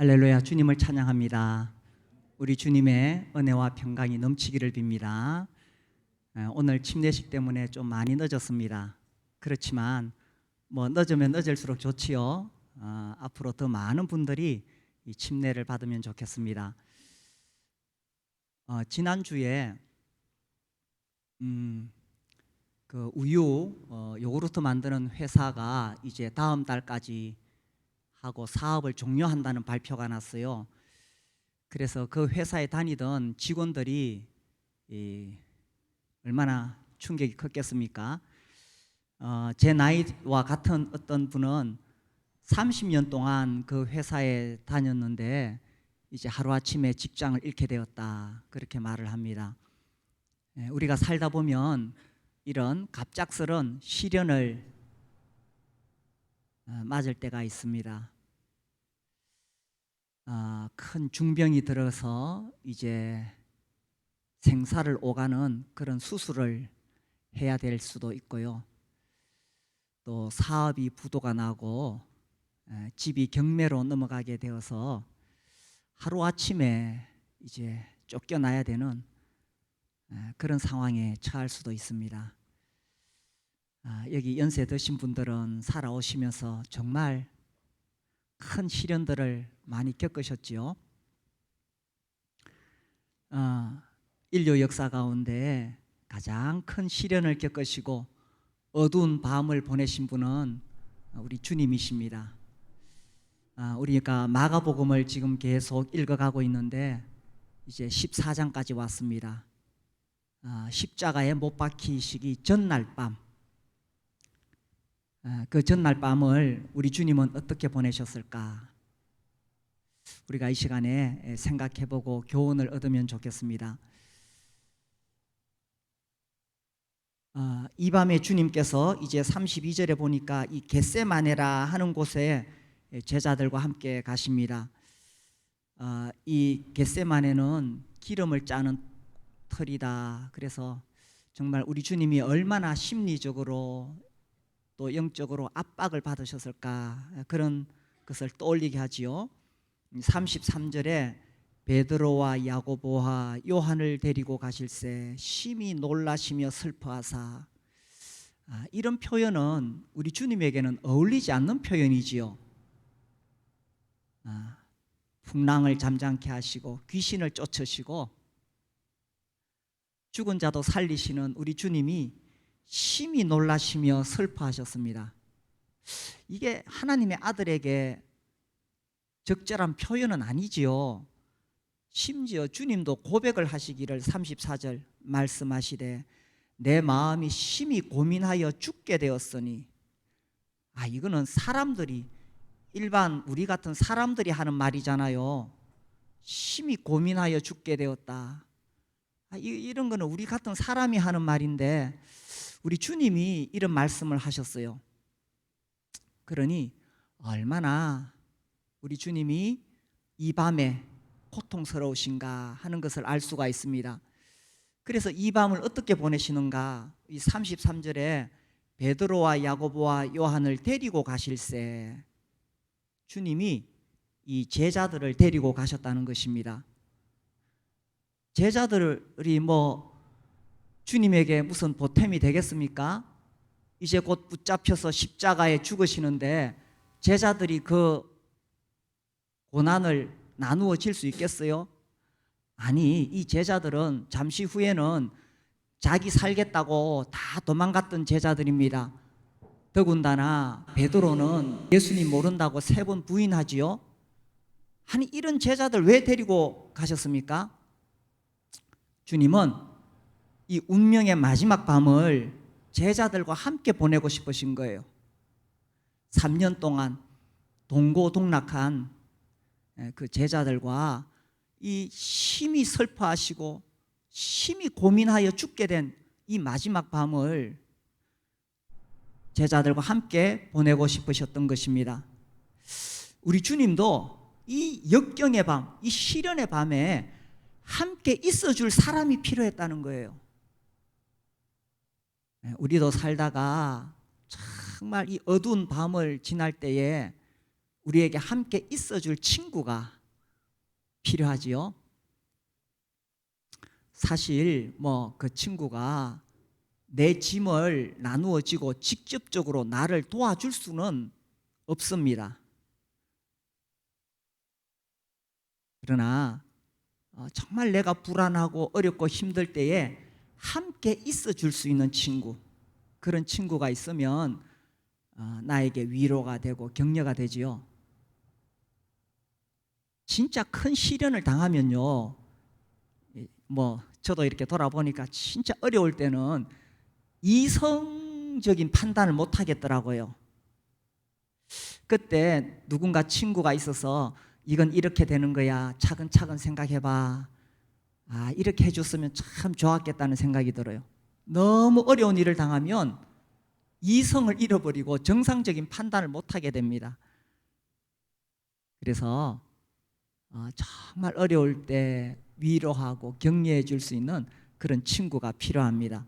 할렐루야, 주님을 찬양합니다. 우리 주님의 은혜와 평강이 넘치기를 빕니다. 오늘 침례식 때문에 좀 많이 늦었습니다. 그렇지만 늦으면 늦을수록 좋지요. 앞으로 더 많은 분들이 이 침례를 받으면 좋겠습니다. 지난주에 그 우유 요구르트 만드는 회사가 이제 다음 달까지 하고 사업을 종료한다는 발표가 났어요. 그래서 그 회사에 다니던 직원들이 얼마나 충격이 컸겠습니까? 제 나이와 같은 어떤 분은 30년 동안 그 회사에 다녔는데 이제 하루아침에 직장을 잃게 되었다, 그렇게 말을 합니다. 우리가 살다 보면 이런 갑작스런 시련을 맞을 때가 있습니다. 큰 중병이 들어서 이제 생사를 오가는 그런 수술을 해야 될 수도 있고요. 또 사업이 부도가 나고 집이 경매로 넘어가게 되어서 하루아침에 이제 쫓겨나야 되는 그런 상황에 처할 수도 있습니다. 여기 연세 드신 분들은 살아오시면서 정말 큰 시련들을 많이 겪으셨지요. 인류 역사 가운데 가장 큰 시련을 겪으시고 어두운 밤을 보내신 분은 우리 주님이십니다. 우리가 마가복음을 지금 계속 읽어가고 있는데 이제 14장까지 왔습니다. 십자가에 못 박히시기 전날 밤, 그 전날 밤을 우리 주님은 어떻게 보내셨을까? 우리가 이 시간에 생각해보고 교훈을 얻으면 좋겠습니다. 이 밤에 주님께서 이제 32절에 보니까 이 겟세마네라 하는 곳에 제자들과 함께 가십니다. 이 겟세마네는 기름을 짜는 털이다. 그래서 정말 우리 주님이 얼마나 심리적으로 또 영적으로 압박을 받으셨을까, 그런 것을 떠올리게 하지요. 33절에 베드로와 야고보와 요한을 데리고 가실새 심히 놀라시며 슬퍼하사, 이런 표현은 우리 주님에게는 어울리지 않는 표현이지요. 풍랑을 잠잠케 하시고 귀신을 쫓으시고 죽은 자도 살리시는 우리 주님이 심히 놀라시며 슬퍼하셨습니다. 이게 하나님의 아들에게 적절한 표현은 아니지요. 심지어 주님도 고백을 하시기를 34절 말씀하시되 내 마음이 심히 고민하여 죽게 되었으니, 이거는 사람들이, 일반 우리 같은 사람들이 하는 말이잖아요. 심히 고민하여 죽게 되었다. 이런 거는 우리 같은 사람이 하는 말인데 우리 주님이 이런 말씀을 하셨어요. 그러니 얼마나 우리 주님이 이 밤에 고통스러우신가 하는 것을 알 수가 있습니다. 그래서 이 밤을 어떻게 보내시는가? 이 33절에 베드로와 야고보와 요한을 데리고 가실새, 주님이 이 제자들을 데리고 가셨다는 것입니다. 제자들이 주님에게 무슨 보탬이 되겠습니까? 이제 곧 붙잡혀서 십자가에 죽으시는데 제자들이 그 고난을 나누어 질 수 있겠어요? 아니, 이 제자들은 잠시 후에는 자기 살겠다고 다 도망갔던 제자들입니다. 더군다나 베드로는 예수님 모른다고 3번 부인하지요. 아니, 이런 제자들 왜 데리고 가셨습니까? 주님은 이 운명의 마지막 밤을 제자들과 함께 보내고 싶으신 거예요. 3년 동안 동고동락한 그 제자들과 이 심히 슬퍼하시고 심히 고민하여 죽게 된 이 마지막 밤을 제자들과 함께 보내고 싶으셨던 것입니다. 우리 주님도 이 역경의 밤, 이 시련의 밤에 함께 있어줄 사람이 필요했다는 거예요. 우리도 살다가 정말 이 어두운 밤을 지날 때에 우리에게 함께 있어줄 친구가 필요하지요. 사실 뭐 그 친구가 내 짐을 나누어 지고 직접적으로 나를 도와줄 수는 없습니다. 그러나 정말 내가 불안하고 어렵고 힘들 때에 함께 있어 줄 수 있는 친구, 그런 친구가 있으면 나에게 위로가 되고 격려가 되지요. 진짜 큰 시련을 당하면요, 뭐 저도 이렇게 돌아보니까 진짜 어려울 때는 이성적인 판단을 못 하겠더라고요. 그때 누군가 친구가 있어서 이건 이렇게 되는 거야, 차근차근 생각해봐, 이렇게 해줬으면 참 좋았겠다는 생각이 들어요. 너무 어려운 일을 당하면 이성을 잃어버리고 정상적인 판단을 못하게 됩니다. 그래서 정말 어려울 때 위로하고 격려해 줄 수 있는 그런 친구가 필요합니다.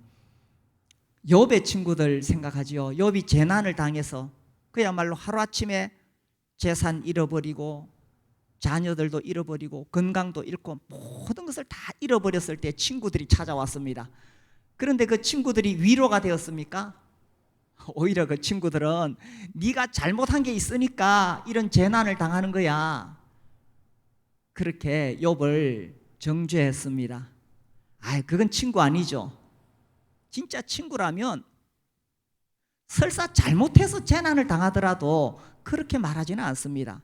욥의 친구들 생각하지요. 욥이 재난을 당해서 그야말로 하루아침에 재산 잃어버리고 자녀들도 잃어버리고 건강도 잃고 모든 것을 다 잃어버렸을 때 친구들이 찾아왔습니다. 그런데 그 친구들이 위로가 되었습니까? 오히려 그 친구들은 네가 잘못한 게 있으니까 이런 재난을 당하는 거야, 그렇게 욥을 정죄했습니다. 그건 친구 아니죠. 진짜 친구라면 설사 잘못해서 재난을 당하더라도 그렇게 말하지는 않습니다.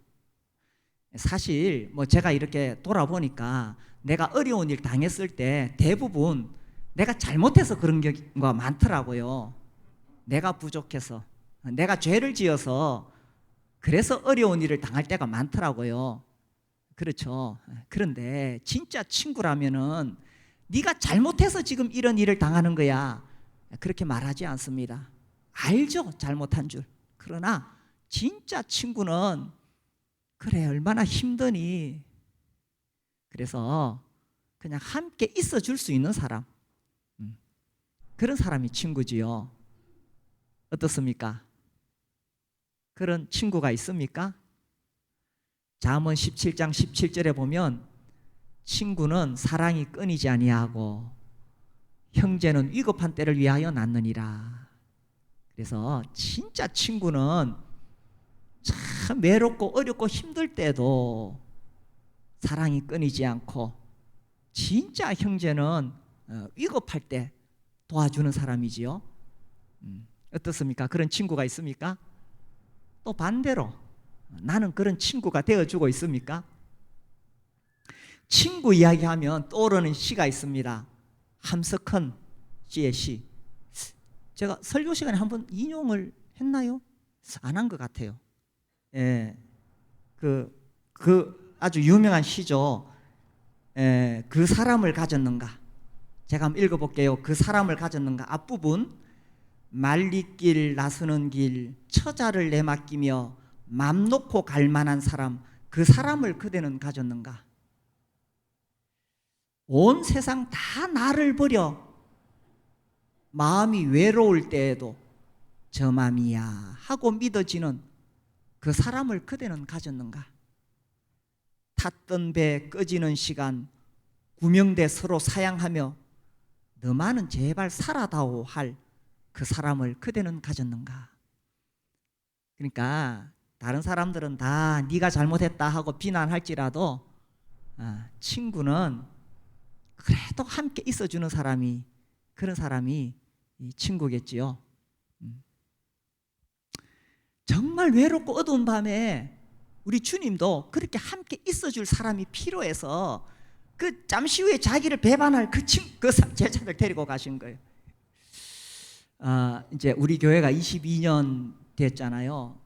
사실 뭐 제가 이렇게 돌아보니까 내가 어려운 일 당했을 때 대부분 내가 잘못해서 그런 경우가 많더라고요. 내가 부족해서, 내가 죄를 지어서 그래서 어려운 일을 당할 때가 많더라고요. 그렇죠. 그런데 진짜 친구라면은 네가 잘못해서 지금 이런 일을 당하는 거야, 그렇게 말하지 않습니다. 알죠, 잘못한 줄. 그러나 진짜 친구는 그래, 얼마나 힘드니. 그래서 그냥 함께 있어 줄 수 있는 사람, 그런 사람이 친구지요. 어떻습니까? 그런 친구가 있습니까? 잠언 17장 17절에 보면 친구는 사랑이 끊이지 아니하고 형제는 위급한 때를 위하여 낳느니라. 그래서 진짜 친구는 참 외롭고 어렵고 힘들 때도 사랑이 끊이지 않고, 진짜 형제는 위급할 때 도와주는 사람이지요. 어떻습니까? 그런 친구가 있습니까? 또 반대로 나는 그런 친구가 되어주고 있습니까? 친구 이야기하면 떠오르는 시가 있습니다. 함석헌 씨의 시. 제가 설교 시간에 한번 인용을 했나요? 안 한 것 같아요. 예, 그 아주 유명한 시죠. 그 사람을 가졌는가. 제가 한번 읽어볼게요. 그 사람을 가졌는가. 앞부분, 말리길 나서는 길 처자를 내맡기며 맘 놓고 갈 만한 사람, 그 사람을 그대는 가졌는가. 온 세상 다 나를 버려 마음이 외로울 때에도 저 맘이야 하고 믿어지는 그 사람을 그대는 가졌는가. 탔던 배 꺼지는 시간 구명대 서로 사양하며 너만은 제발 살아다오 할 그 사람을 그대는 가졌는가. 그러니까 다른 사람들은 다 네가 잘못했다 하고 비난할지라도 친구는 그래도 함께 있어주는 사람이, 그런 사람이 친구겠지요. 정말 외롭고 어두운 밤에 우리 주님도 그렇게 함께 있어줄 사람이 필요해서 그 잠시 후에 자기를 배반할 그 제자들 데리고 가신 거예요. 이제 우리 교회가 22년 됐잖아요.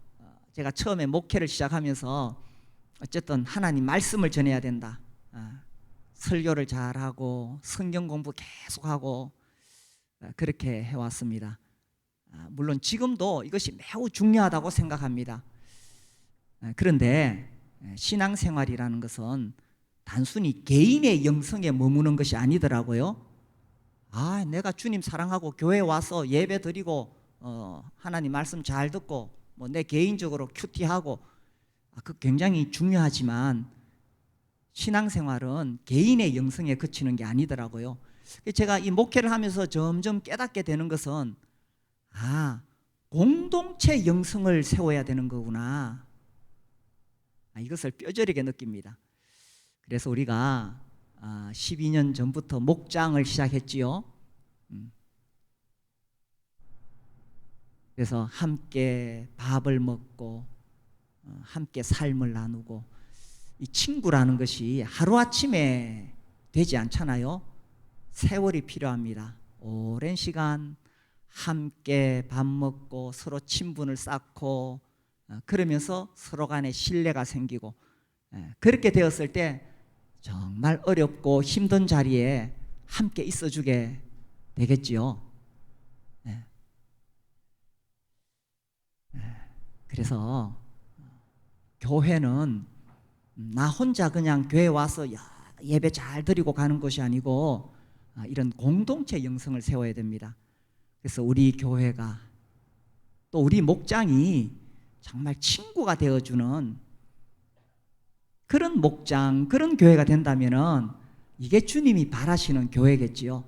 제가 처음에 목회를 시작하면서 어쨌든 하나님 말씀을 전해야 된다, 설교를 잘하고 성경 공부 계속하고 그렇게 해왔습니다. 물론 지금도 이것이 매우 중요하다고 생각합니다. 그런데 신앙생활이라는 것은 단순히 개인의 영성에 머무는 것이 아니더라고요. 내가 주님 사랑하고 교회 와서 예배 드리고 하나님 말씀 잘 듣고 뭐 내 개인적으로 큐티하고 그 굉장히 중요하지만 신앙생활은 개인의 영성에 그치는 게 아니더라고요. 제가 이 목회를 하면서 점점 깨닫게 되는 것은 공동체 영성을 세워야 되는 거구나. 이것을 뼈저리게 느낍니다. 그래서 우리가 12년 전부터 목장을 시작했지요. 그래서 함께 밥을 먹고 함께 삶을 나누고, 이 친구라는 것이 하루아침에 되지 않잖아요. 세월이 필요합니다. 오랜 시간 함께 밥 먹고 서로 친분을 쌓고 그러면서 서로 간에 신뢰가 생기고, 그렇게 되었을 때 정말 어렵고 힘든 자리에 함께 있어주게 되겠지요. 그래서 교회는 나 혼자 그냥 교회 와서 예배 잘 드리고 가는 것이 아니고 이런 공동체 영성을 세워야 됩니다. 그래서 우리 교회가 또 우리 목장이 정말 친구가 되어주는 그런 목장, 그런 교회가 된다면은 이게 주님이 바라시는 교회겠지요.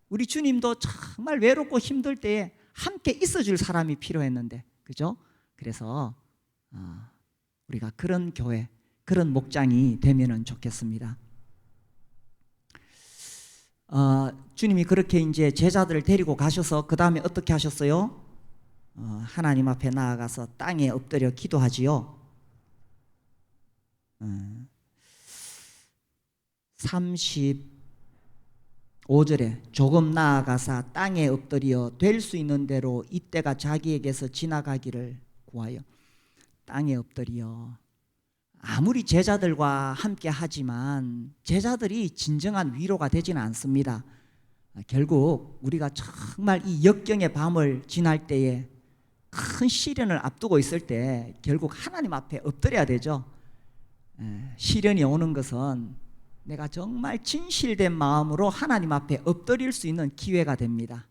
우리 주님도 정말 외롭고 힘들 때에 함께 있어줄 사람이 필요했는데, 그죠? 그래서 우리가 그런 교회, 그런 목장이 되면은 좋겠습니다. 주님이 그렇게 이제 제자들을 데리고 가셔서 그 다음에 어떻게 하셨어요? 하나님 앞에 나아가서 땅에 엎드려 기도하지요. 35절에 조금 나아가사 땅에 엎드려 될 수 있는 대로 이때가 자기에게서 지나가기를 구하여. 땅에 엎드려. 아무리 제자들과 함께 하지만 제자들이 진정한 위로가 되지는 않습니다. 결국 우리가 정말 이 역경의 밤을 지날 때에 큰 시련을 앞두고 있을 때 결국 하나님 앞에 엎드려야 되죠. 시련이 오는 것은 내가 정말 진실된 마음으로 하나님 앞에 엎드릴 수 있는 기회가 됩니다.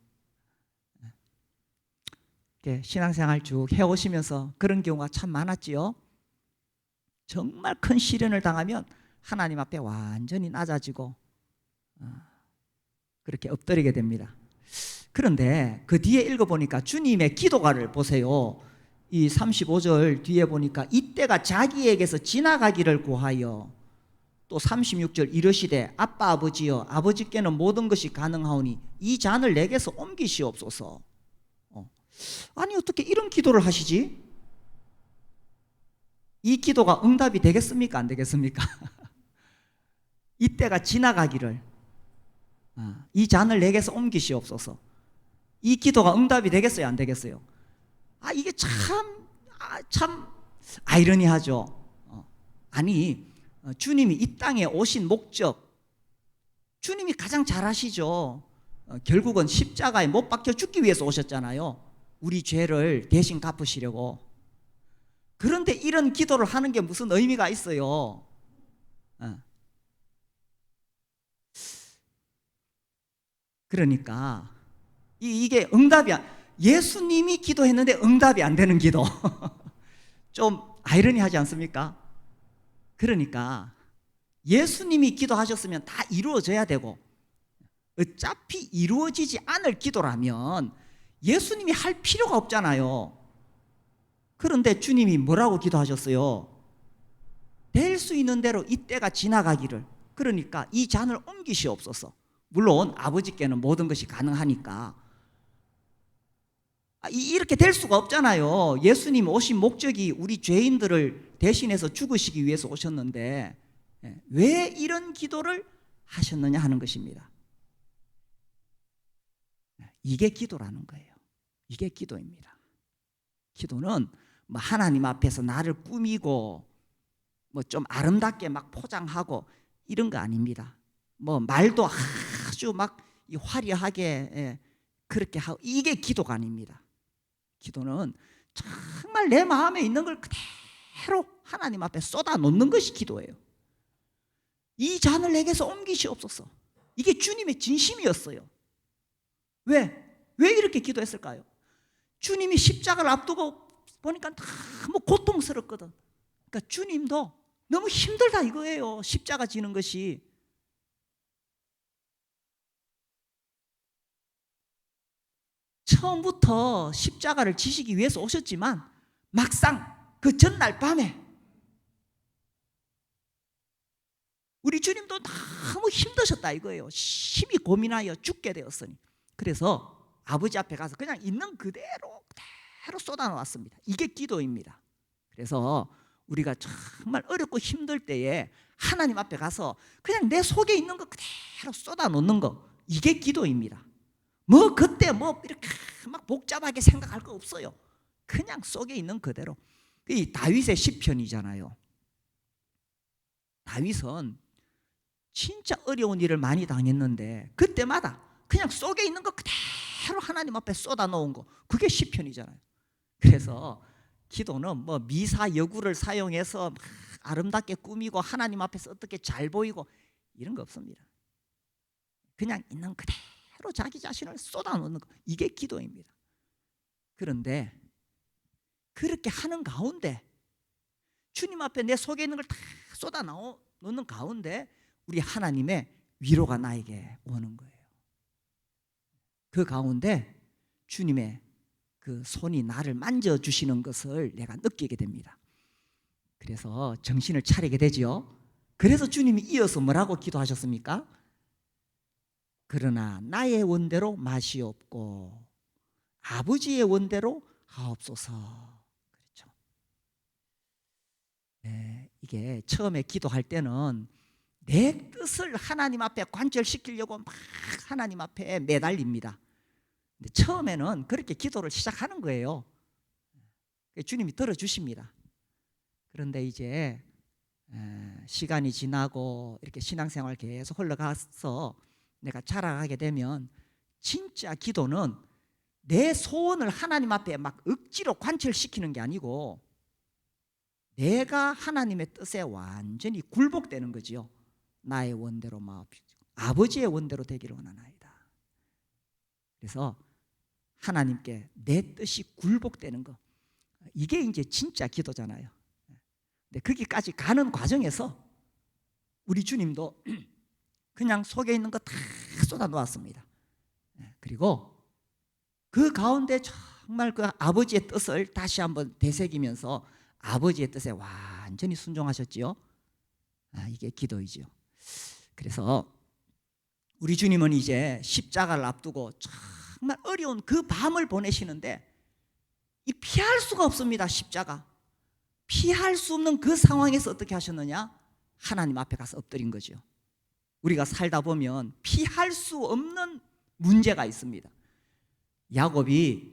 신앙생활 쭉 해오시면서 그런 경우가 참 많았지요. 정말 큰 시련을 당하면 하나님 앞에 완전히 낮아지고 그렇게 엎드리게 됩니다. 그런데 그 뒤에 읽어보니까 주님의 기도가를 보세요. 이 35절 뒤에 보니까 이때가 자기에게서 지나가기를 구하여, 또 36절 이르시되 아빠 아버지여 아버지께는 모든 것이 가능하오니 이 잔을 내게서 옮기시옵소서. 아니 어떻게 이런 기도를 하시지? 이 기도가 응답이 되겠습니까? 안 되겠습니까? 이때가 지나가기를, 이 잔을 내게서 옮기시옵소서. 이 기도가 응답이 되겠어요? 안 되겠어요? 이게 참 아이러니하죠. 아니 주님이 이 땅에 오신 목적, 주님이 가장 잘 아시죠. 결국은 십자가에 못 박혀 죽기 위해서 오셨잖아요. 우리 죄를 대신 갚으시려고. 그런데 이런 기도를 하는 게 무슨 의미가 있어요? 그러니까 이게 응답이 예수님이 기도했는데 응답이 안 되는 기도. 좀 아이러니하지 않습니까? 그러니까 예수님이 기도하셨으면 다 이루어져야 되고, 어차피 이루어지지 않을 기도라면 예수님이 할 필요가 없잖아요. 그런데 주님이 뭐라고 기도하셨어요? 될 수 있는 대로 이때가 지나가기를, 그러니까 이 잔을 옮기시옵소서. 물론 아버지께는 모든 것이 가능하니까. 이렇게 될 수가 없잖아요. 예수님 오신 목적이 우리 죄인들을 대신해서 죽으시기 위해서 오셨는데 왜 이런 기도를 하셨느냐 하는 것입니다. 이게 기도라는 거예요. 이게 기도입니다. 기도는 뭐 하나님 앞에서 나를 꾸미고 뭐 좀 아름답게 막 포장하고 이런 거 아닙니다. 뭐 말도 아주 막 화려하게 그렇게 하고, 이게 기도가 아닙니다. 기도는 정말 내 마음에 있는 걸 그대로 하나님 앞에 쏟아 놓는 것이 기도예요. 이 잔을 내게서 옮기시옵소서. 이게 주님의 진심이었어요. 왜 이렇게 기도했을까요? 주님이 십자가를 앞두고 보니까 너무 고통스럽거든. 그러니까 주님도 너무 힘들다 이거예요. 십자가 지는 것이. 처음부터 십자가를 지시기 위해서 오셨지만 막상 그 전날 밤에 우리 주님도 너무 힘드셨다 이거예요. 심히 고민하여 죽게 되었으니. 그래서 아버지 앞에 가서 그냥 있는 그대로 쏟아 놓았습니다. 이게 기도입니다. 그래서 우리가 정말 어렵고 힘들 때에 하나님 앞에 가서 그냥 내 속에 있는 거 그대로 쏟아 놓는 거, 이게 기도입니다. 뭐 그때 뭐 이렇게 막 복잡하게 생각할 거 없어요. 그냥 속에 있는 그대로. 이 다윗의 시편이잖아요. 다윗은 진짜 어려운 일을 많이 당했는데 그때마다 그냥 속에 있는 거 그대로 하나님 앞에 쏟아 놓은 거, 그게 시편이잖아요. 그래서 기도는 뭐 미사 여구를 사용해서 막 아름답게 꾸미고 하나님 앞에서 어떻게 잘 보이고 이런 거 없습니다. 그냥 있는 그대로 자기 자신을 쏟아 놓는 거, 이게 기도입니다. 그런데 그렇게 하는 가운데 주님 앞에 내 속에 있는 걸 다 쏟아 놓는 가운데 우리 하나님의 위로가 나에게 오는 거예요. 그 가운데 주님의 그 손이 나를 만져주시는 것을 내가 느끼게 됩니다. 그래서 정신을 차리게 되지요. 그래서 주님이 이어서 뭐라고 기도하셨습니까? 그러나 나의 원대로 마시옵고 아버지의 원대로 하옵소서. 그렇죠. 네, 이게 처음에 기도할 때는 내 뜻을 하나님 앞에 관철시키려고 막 하나님 앞에 매달립니다. 근데 처음에는 그렇게 기도를 시작하는 거예요. 주님이 들어주십니다. 그런데 이제 시간이 지나고 이렇게 신앙생활 계속 흘러가서 내가 자라가게 되면 진짜 기도는 내 소원을 하나님 앞에 막 억지로 관철시키는 게 아니고 내가 하나님의 뜻에 완전히 굴복되는 거지요. 나의 원대로 아버지의 원대로 되기를 원하나이다. 그래서 하나님께 내 뜻이 굴복되는 거, 이게 이제 진짜 기도잖아요. 근데 거기까지 가는 과정에서 우리 주님도 그냥 속에 있는 거 다 쏟아 놓았습니다. 그리고 그 가운데 정말 그 아버지의 뜻을 다시 한번 되새기면서 아버지의 뜻에 완전히 순종하셨지요. 이게 기도이지요. 그래서 우리 주님은 이제 십자가를 앞두고 정말 어려운 그 밤을 보내시는데 이 피할 수가 없습니다. 십자가 피할 수 없는 그 상황에서 어떻게 하셨느냐? 하나님 앞에 가서 엎드린 거죠. 우리가 살다 보면 피할 수 없는 문제가 있습니다. 야곱이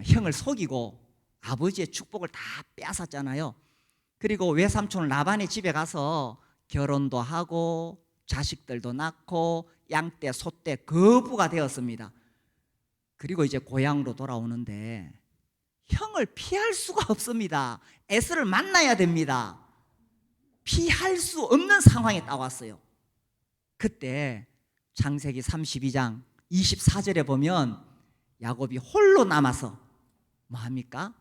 형을 속이고 아버지의 축복을 다 빼앗았잖아요. 그리고 외삼촌 라반의 집에 가서 결혼도 하고 자식들도 낳고 양떼 소떼 거부가 되었습니다. 그리고 이제 고향으로 돌아오는데 형을 피할 수가 없습니다. 에서를 만나야 됩니다. 피할 수 없는 상황에 딱 왔어요. 그때 창세기 32장 24절에 보면 야곱이 홀로 남아서 뭐 합니까?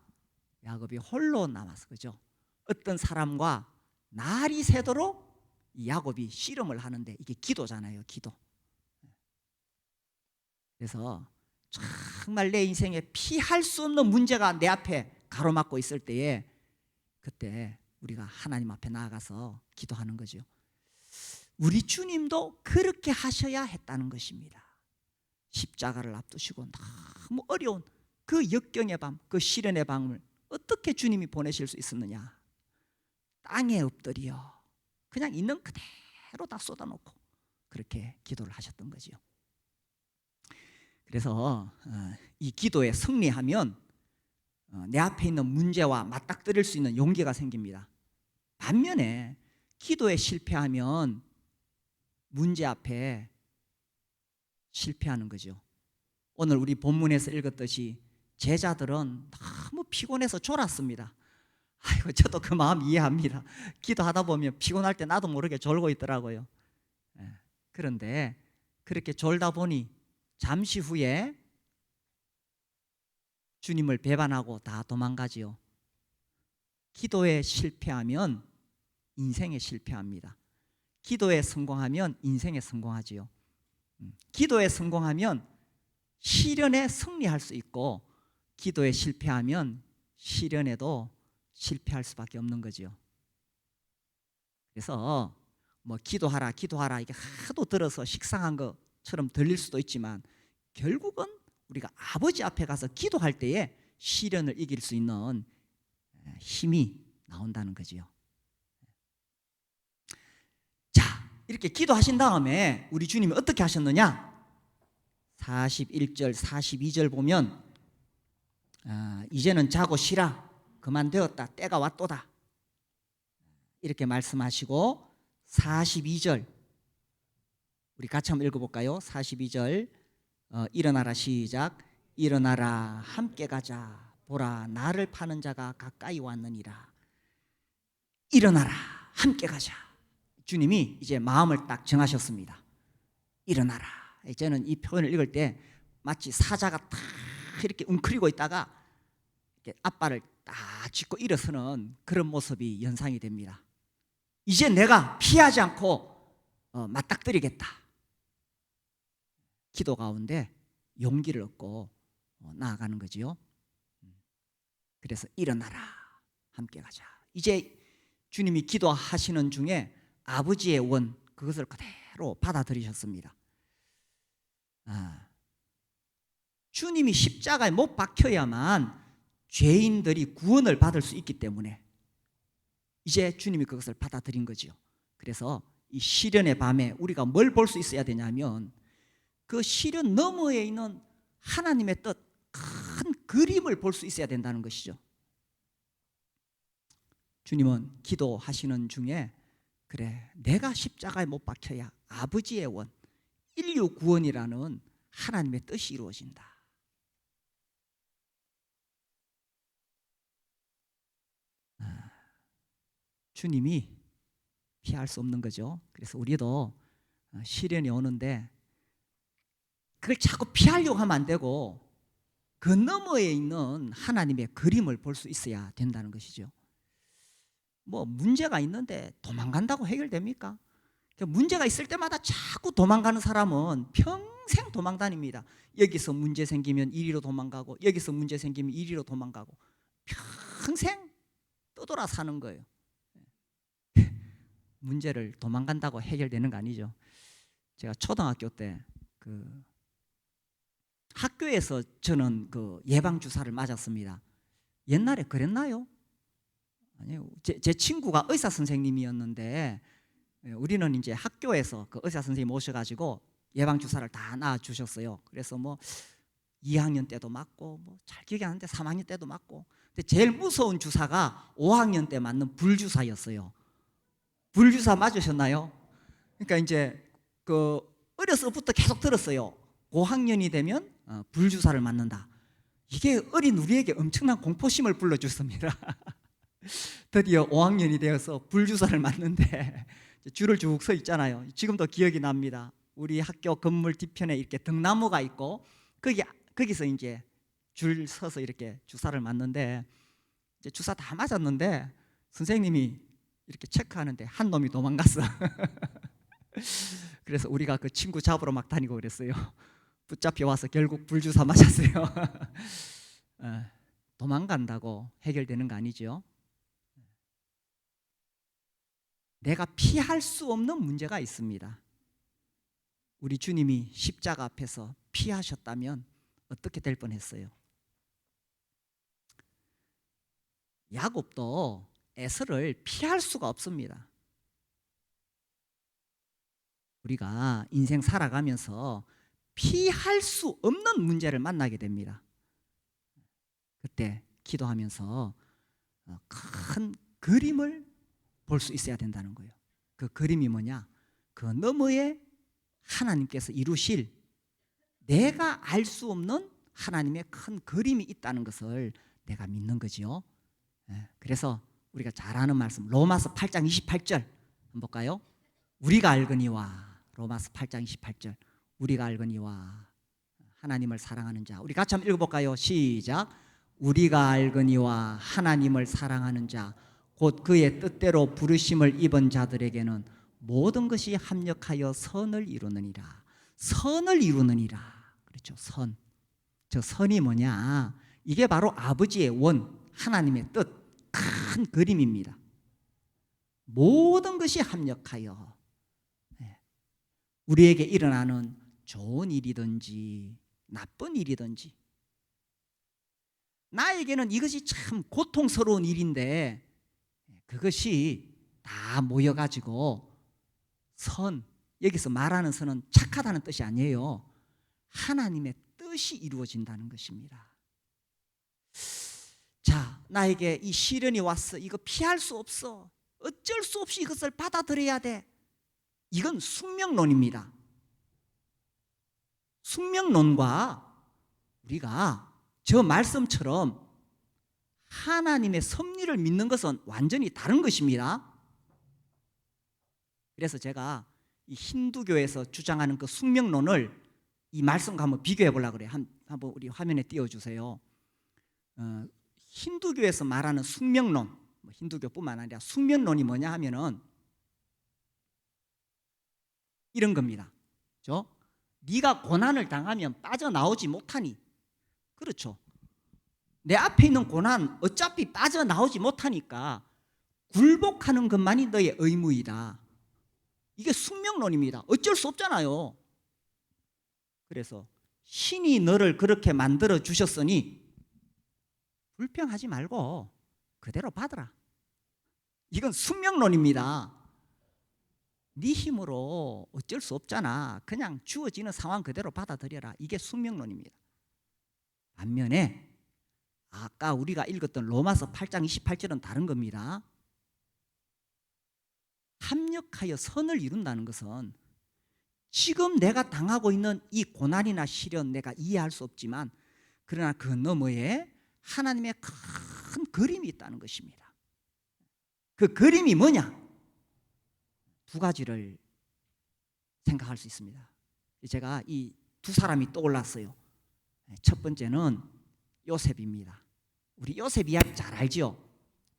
야곱이 홀로 남아서, 그죠? 어떤 사람과 날이 새도록 야곱이 씨름을 하는데 이게 기도잖아요. 기도. 그래서 정말 내 인생에 피할 수 없는 문제가 내 앞에 가로막고 있을 때에 그때 우리가 하나님 앞에 나아가서 기도하는 거죠. 우리 주님도 그렇게 하셔야 했다는 것입니다. 십자가를 앞두시고 너무 어려운 그 역경의 밤, 그 시련의 밤을 어떻게 주님이 보내실 수 있었느냐? 땅에 엎드려 그냥 있는 그대로 다 쏟아놓고 그렇게 기도를 하셨던 거죠. 그래서 이 기도에 승리하면 내 앞에 있는 문제와 맞닥뜨릴 수 있는 용기가 생깁니다. 반면에 기도에 실패하면 문제 앞에 실패하는 거죠. 오늘 우리 본문에서 읽었듯이 제자들은 너무 피곤해서 졸았습니다. 아이고, 저도 그 마음 이해합니다. 기도하다 보면 피곤할 때 나도 모르게 졸고 있더라고요. 그런데 그렇게 졸다 보니 잠시 후에 주님을 배반하고 다 도망가지요. 기도에 실패하면 인생에 실패합니다. 기도에 성공하면 인생에 성공하지요. 기도에 성공하면 시련에 승리할 수 있고, 기도에 실패하면 시련에도 실패할 수밖에 없는 거죠. 그래서 뭐 기도하라 기도하라 이게 하도 들어서 식상한 것처럼 들릴 수도 있지만, 결국은 우리가 아버지 앞에 가서 기도할 때에 시련을 이길 수 있는 힘이 나온다는 거지요. 자, 이렇게 기도하신 다음에 우리 주님이 어떻게 하셨느냐? 41절 42절 보면 이제는 자고 쉬라, 그만되었다, 때가 왔도다, 이렇게 말씀하시고, 42절 우리 같이 한번 읽어볼까요? 42절 일어나라, 시작. 일어나라, 함께 가자. 보라, 나를 파는 자가 가까이 왔느니라. 일어나라, 함께 가자. 주님이 이제 마음을 딱 정하셨습니다. 일어나라. 저는 이 표현을 읽을 때 마치 사자가 탁 이렇게 웅크리고 있다가 이렇게 앞발을 딱 짚고 일어서는 그런 모습이 연상이 됩니다. 이제 내가 피하지 않고 맞닥뜨리겠다. 기도 가운데 용기를 얻고 나아가는 거지요. 그래서 일어나라, 함께 가자. 이제 주님이 기도하시는 중에 아버지의 원, 그것을 그대로 받아들이셨습니다. 주님이 십자가에 못 박혀야만 죄인들이 구원을 받을 수 있기 때문에 이제 주님이 그것을 받아들인 거죠. 그래서 이 시련의 밤에 우리가 뭘 볼 수 있어야 되냐면, 그 시련 너머에 있는 하나님의 뜻, 큰 그림을 볼 수 있어야 된다는 것이죠. 주님은 기도하시는 중에, 그래, 내가 십자가에 못 박혀야 아버지의 원, 인류 구원이라는 하나님의 뜻이 이루어진다. 주님이 피할 수 없는 거죠. 그래서 우리도 시련이 오는데 그걸 자꾸 피하려고 하면 안 되고, 그 너머에 있는 하나님의 그림을 볼 수 있어야 된다는 것이죠. 뭐 문제가 있는데 도망간다고 해결됩니까? 문제가 있을 때마다 자꾸 도망가는 사람은 평생 도망다닙니다. 여기서 문제 생기면 이리로 도망가고, 여기서 문제 생기면 이리로 도망가고, 평생 떠돌아 사는 거예요. 문제를 도망간다고 해결되는 거 아니죠. 제가 초등학교 때 학교에서 저는 예방 주사를 맞았습니다. 옛날에 그랬나요? 아니요. 제 친구가 의사 선생님이었는데, 우리는 이제 학교에서 그 의사 선생님 오셔가지고 예방 주사를 다 놔 주셨어요. 그래서 뭐 2학년 때도 맞고, 뭐 잘 기억이 안 나는데 3학년 때도 맞고. 근데 제일 무서운 주사가 5학년 때 맞는 불주사였어요. 불주사 맞으셨나요? 그러니까 이제 어려서부터 계속 들었어요. 5학년이 되면 불주사를 맞는다. 이게 어린 우리에게 엄청난 공포심을 불러줬습니다. 드디어 5학년이 되어서 불주사를 맞는데 줄을 쭉 서 있잖아요. 지금도 기억이 납니다. 우리 학교 건물 뒤편에 이렇게 등나무가 있고, 거기서 이제 줄 서서 이렇게 주사를 맞는데, 이제 주사 다 맞았는데 선생님이 이렇게 체크하는데 한 놈이 도망갔어. 그래서 우리가 그 친구 잡으러 막 다니고 그랬어요. 붙잡혀 와서 결국 불주사 맞았어요. 도망간다고 해결되는 거 아니죠. 내가 피할 수 없는 문제가 있습니다. 우리 주님이 십자가 앞에서 피하셨다면 어떻게 될 뻔했어요? 야곱도 에서를 피할 수가 없습니다. 우리가 인생 살아가면서 피할 수 없는 문제를 만나게 됩니다. 그때 기도하면서 큰 그림을 볼 수 있어야 된다는 거예요. 그 그림이 뭐냐? 그 너머에 하나님께서 이루실, 내가 알 수 없는 하나님의 큰 그림이 있다는 것을 내가 믿는 거지요. 그래서 우리가 잘 아는 말씀, 로마서 8장 28절 한번 볼까요? 우리가 알거니와, 로마서 8장 28절, 우리가 알거니와 하나님을 사랑하는 자. 우리 같이 한번 읽어볼까요? 시작. 우리가 알거니와 하나님을 사랑하는 자 곧 그의 뜻대로 부르심을 입은 자들에게는 모든 것이 합력하여 선을 이루느니라. 선을 이루느니라. 그렇죠. 선. 저 선이 뭐냐? 이게 바로 아버지의 원, 하나님의 뜻, 큰 그림입니다. 모든 것이 합력하여 우리에게 일어나는 좋은 일이든지 나쁜 일이든지, 나에게는 이것이 참 고통스러운 일인데 그것이 다 모여가지고 선, 여기서 말하는 선은 착하다는 뜻이 아니에요. 하나님의 뜻이 이루어진다는 것입니다. 자, 나에게 이 시련이 왔어. 이거 피할 수 없어. 어쩔 수 없이 이것을 받아들여야 돼. 이건 숙명론입니다. 숙명론과 우리가 저 말씀처럼 하나님의 섭리를 믿는 것은 완전히 다른 것입니다. 그래서 제가 이 힌두교에서 주장하는 그 숙명론을 이 말씀과 한번 비교해 보려고 그래요. 한번 우리 화면에 띄워주세요. 힌두교에서 말하는 숙명론, 힌두교뿐만 아니라 숙명론이 뭐냐 하면은 이런 겁니다. 그렇죠? 네가 고난을 당하면 빠져나오지 못하니, 그렇죠. 내 앞에 있는 고난 어차피 빠져나오지 못하니까 굴복하는 것만이 너의 의무이다. 이게 숙명론입니다. 어쩔 수 없잖아요. 그래서 신이 너를 그렇게 만들어 주셨으니 불평하지 말고 그대로 받아라. 이건 숙명론입니다. 네 힘으로 어쩔 수 없잖아. 그냥 주어지는 상황 그대로 받아들여라. 이게 숙명론입니다. 반면에 아까 우리가 읽었던 로마서 8장 28절은 다른 겁니다. 합력하여 선을 이룬다는 것은 지금 내가 당하고 있는 이 고난이나 시련 내가 이해할 수 없지만 그러나 그 너머에 하나님의 큰 그림이 있다는 것입니다. 그 그림이 뭐냐? 두 가지를 생각할 수 있습니다. 제가 이 두 사람이 떠올랐어요. 첫 번째는 요셉입니다. 우리 요셉 이야기 잘 알죠?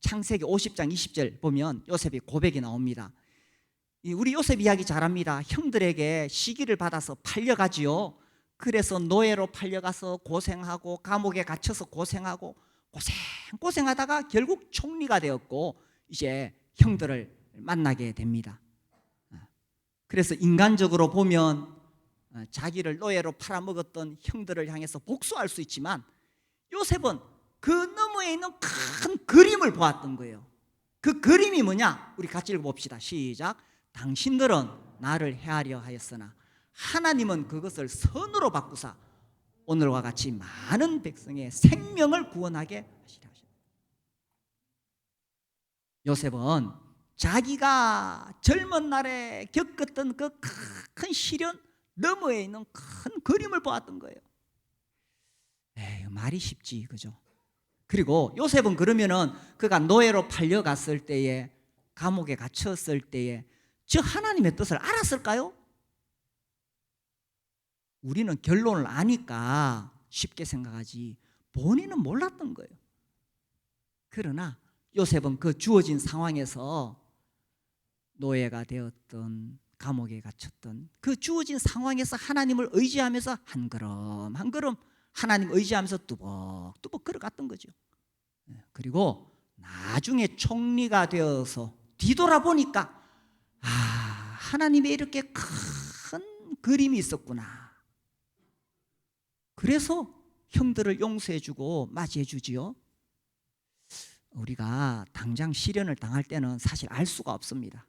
창세기 50장 20절 보면 요셉의 고백이 나옵니다. 우리 요셉 이야기 잘합니다. 형들에게 시기를 받아서 팔려가지요. 그래서 노예로 팔려가서 고생하고 감옥에 갇혀서 고생하고 고생하다가 결국 총리가 되었고 이제 형들을 만나게 됩니다. 그래서 인간적으로 보면 자기를 노예로 팔아먹었던 형들을 향해서 복수할 수 있지만 요셉은 그 너머에 있는 큰 그림을 보았던 거예요. 그 그림이 뭐냐? 우리 같이 읽어봅시다. 시작. 당신들은 나를 해하려 하였으나 하나님은 그것을 선으로 바꾸사 오늘과 같이 많은 백성의 생명을 구원하게 하시라. 요셉은 자기가 젊은 날에 겪었던 그 큰 시련 너머에 있는 큰 그림을 보았던 거예요. 에이, 말이 쉽지, 그죠? 그리고 요셉은 그러면은 그가 노예로 팔려갔을 때에 감옥에 갇혔을 때에 저 하나님의 뜻을 알았을까요? 우리는 결론을 아니까 쉽게 생각하지 본인은 몰랐던 거예요. 그러나 요셉은 그 주어진 상황에서 노예가 되었던 감옥에 갇혔던 그 주어진 상황에서 하나님을 의지하면서 한 걸음 한 걸음 하나님 의지하면서 뚜벅뚜벅 걸어갔던 거죠. 그리고 나중에 총리가 되어서 뒤돌아보니까 하나님의 이렇게 큰 그림이 있었구나. 그래서 형들을 용서해주고 맞이해주지요. 우리가 당장 시련을 당할 때는 사실 알 수가 없습니다.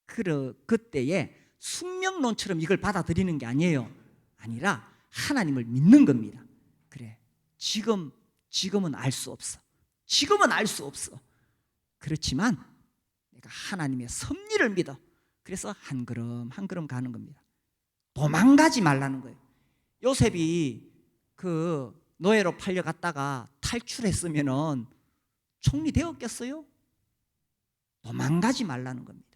그때에 숙명론처럼 이걸 받아들이는 게 아니라 하나님을 믿는 겁니다. 그래, 지금은 알 수 없어. 지금은 알 수 없어. 그렇지만 내가 하나님의 섭리를 믿어. 그래서 한 걸음 한 걸음 가는 겁니다. 도망가지 말라는 거예요. 요셉이 그 노예로 팔려갔다가 탈출했으면은 총리 되었겠어요? 도망가지 말라는 겁니다.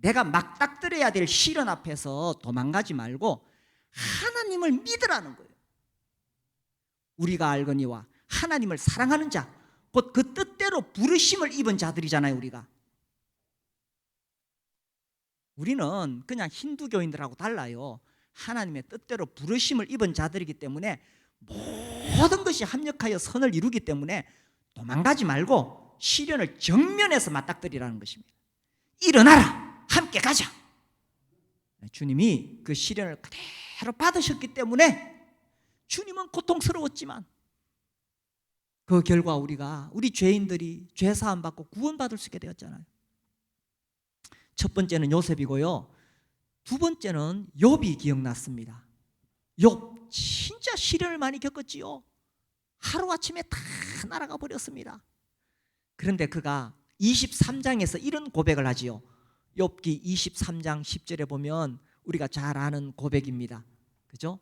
내가 막닥뜨려야 될 시련 앞에서 도망가지 말고 하나님을 믿으라는 거예요. 우리가 알거니와 하나님을 사랑하는 자, 곧 그 뜻대로 부르심을 입은 자들이잖아요. 우리는 그냥 힌두교인들하고 달라요. 하나님의 뜻대로 부르심을 입은 자들이기 때문에 모든 것이 합력하여 선을 이루기 때문에 도망가지 말고 시련을 정면에서 맞닥뜨리라는 것입니다. 일어나라, 함께 가자. 주님이 그 시련을 그대로 받으셨기 때문에 주님은 고통스러웠지만 그 결과 우리 죄인들이 죄 사함 받고 구원받을 수 있게 되었잖아요. 첫 번째는 요셉이고요, 두 번째는 욥이 기억났습니다. 욥 진짜 시련을 많이 겪었지요. 하루아침에 다 날아가 버렸습니다. 그런데 그가 23장에서 이런 고백을 하지요. 욥기 23장 10절에 보면 우리가 잘 아는 고백입니다. 그죠?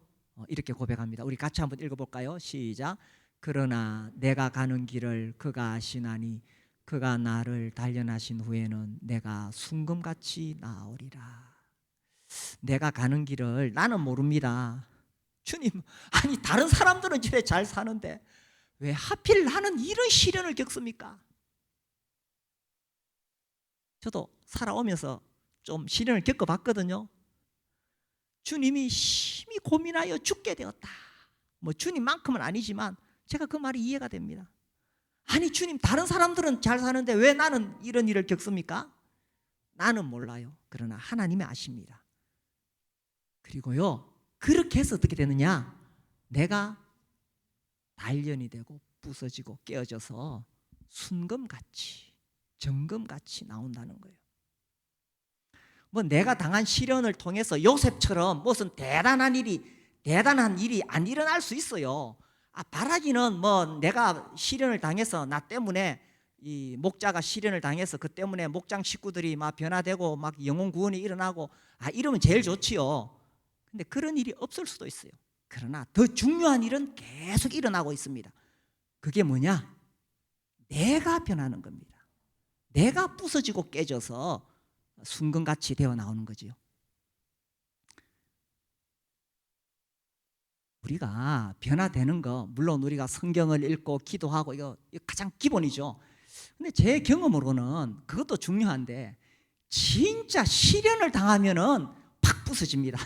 이렇게 고백합니다. 우리 같이 한번 읽어볼까요? 시작. 그러나 내가 가는 길을 그가 아시나니 그가 나를 단련하신 후에는 내가 순금같이 나으리라. 내가 가는 길을 나는 모릅니다. 주님, 아니 다른 사람들은 이래 잘 사는데 왜 하필 나는 이런 시련을 겪습니까? 저도 살아오면서 좀 시련을 겪어봤거든요. 주님이 심히 고민하여 죽게 되었다. 뭐 주님만큼은 아니지만 제가 그 말이 이해가 됩니다. 아니 주님, 다른 사람들은 잘 사는데 왜 나는 이런 일을 겪습니까? 나는 몰라요. 그러나 하나님이 아십니다. 그리고요, 그렇게 해서 어떻게 되느냐, 내가 단련이 되고 부서지고 깨어져서 순금같이 정금같이 나온다는 거예요. 뭐 내가 당한 시련을 통해서 요셉처럼 무슨 대단한 일이 안 일어날 수 있어요. 바라기는 뭐 내가 시련을 당해서 나 때문에 이 목자가 시련을 당해서 그 때문에 목장 식구들이 막 변화되고 막 영혼 구원이 일어나고 이러면 제일 좋지요. 근데 그런 일이 없을 수도 있어요. 그러나 더 중요한 일은 계속 일어나고 있습니다. 그게 뭐냐? 내가 변하는 겁니다. 내가 부서지고 깨져서 순금같이 되어 나오는 거지요. 우리가 변화되는 거, 물론 우리가 성경을 읽고 기도하고 이거 가장 기본이죠. 근데 제 경험으로는 그것도 중요한데 진짜 시련을 당하면은 팍 부서집니다.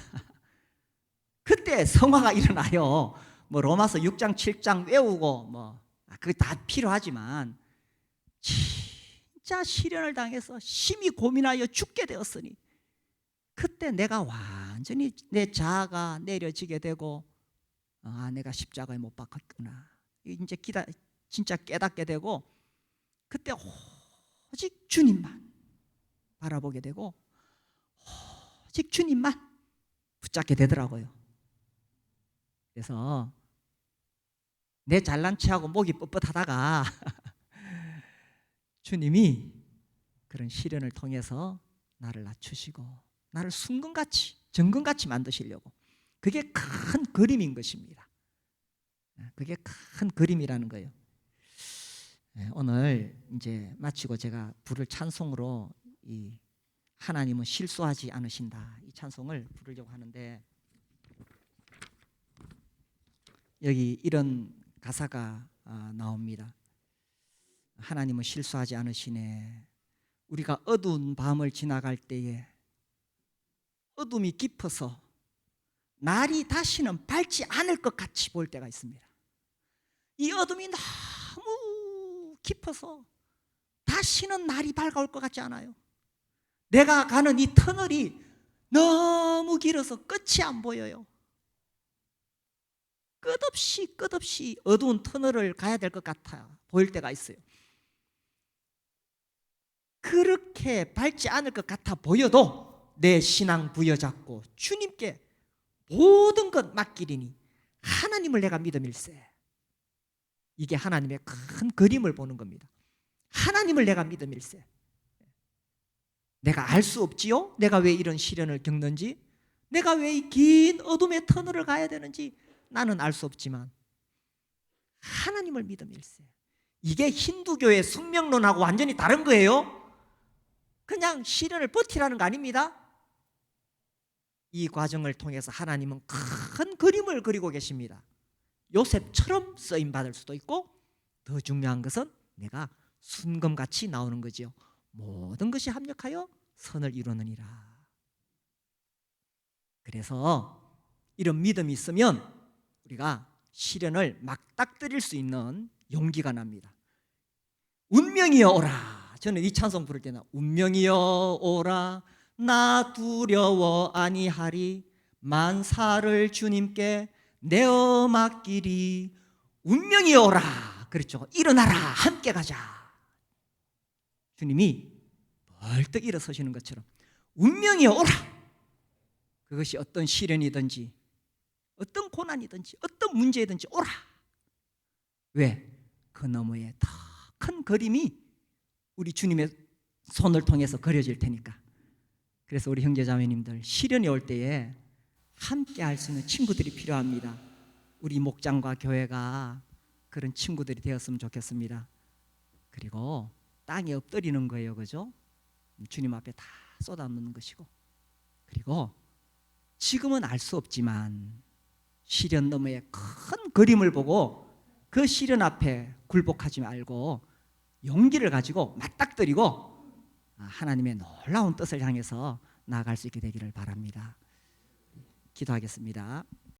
그때 성화가 일어나요. 뭐 로마서 6장 7장 외우고 뭐 그게 다 필요하지만 진짜 시련을 당해서 심히 고민하여 죽게 되었으니 그때 내가 완전히 내 자아가 내려지게 되고 내가 십자가에 못 박혔구나, 이제 진짜 깨닫게 되고 그때 오직 주님만 바라보게 되고 오직 주님만 붙잡게 되더라고요. 그래서 내 잘난 체하고 목이 뻣뻣하다가 주님이 그런 시련을 통해서 나를 낮추시고 나를 순금같이 정금같이 만드시려고, 그게 큰 그림인 것입니다. 그게 큰 그림이라는 거예요. 오늘 이제 마치고 제가 부를 찬송으로 이 하나님은 실수하지 않으신다, 이 찬송을 부르려고 하는데, 여기 이런 가사가 나옵니다. 하나님은 실수하지 않으시네. 우리가 어두운 밤을 지나갈 때에 어둠이 깊어서 날이 다시는 밝지 않을 것 같이 보일 때가 있습니다. 이 어둠이 너무 깊어서 다시는 날이 밝아올 것 같지 않아요. 내가 가는 이 터널이 너무 길어서 끝이 안 보여요. 끝없이 어두운 터널을 가야 될 것 같아 보일 때가 있어요. 그렇게 밝지 않을 것 같아 보여도 내 신앙 부여잡고 주님께 모든 것 맡기리니 하나님을 내가 믿음일세. 이게 하나님의 큰 그림을 보는 겁니다. 하나님을 내가 믿음일세. 내가 알 수 없지요? 내가 왜 이런 시련을 겪는지, 내가 왜 이 긴 어둠의 터널을 가야 되는지 나는 알 수 없지만 하나님을 믿음일세. 이게 힌두교의 숙명론하고 완전히 다른 거예요. 그냥 시련을 버티라는 거 아닙니다. 이 과정을 통해서 하나님은 큰 그림을 그리고 계십니다. 요셉처럼 쓰임 받을 수도 있고, 더 중요한 것은 내가 순금같이 나오는 거지요. 모든 것이 합력하여 선을 이루느니라. 그래서 이런 믿음이 있으면 우리가 시련을 맞닥뜨릴 수 있는 용기가 납니다. 운명이여 오라. 저는 이 찬송 부를 때는 운명이여 오라 나 두려워 아니하리 만사를 주님께 내어 맡기리. 운명이여 오라. 그렇죠. 일어나라. 함께 가자. 주님이 벌떡 일어서시는 것처럼 운명이여 오라. 그것이 어떤 시련이든지 어떤 고난이든지 어떤 문제이든지 오라. 왜? 그 너머에 더 큰 그림이 우리 주님의 손을 통해서 그려질 테니까. 그래서 우리 형제자매님들 시련이 올 때에 함께 할 수 있는 친구들이 필요합니다. 우리 목장과 교회가 그런 친구들이 되었으면 좋겠습니다. 그리고 땅에 엎드리는 거예요. 그죠? 주님 앞에 다 쏟아놓는 것이고, 그리고 지금은 알 수 없지만 시련 너머의 큰 그림을 보고 그 시련 앞에 굴복하지 말고 용기를 가지고 맞닥뜨리고 하나님의 놀라운 뜻을 향해서 나아갈 수 있게 되기를 바랍니다. 기도하겠습니다.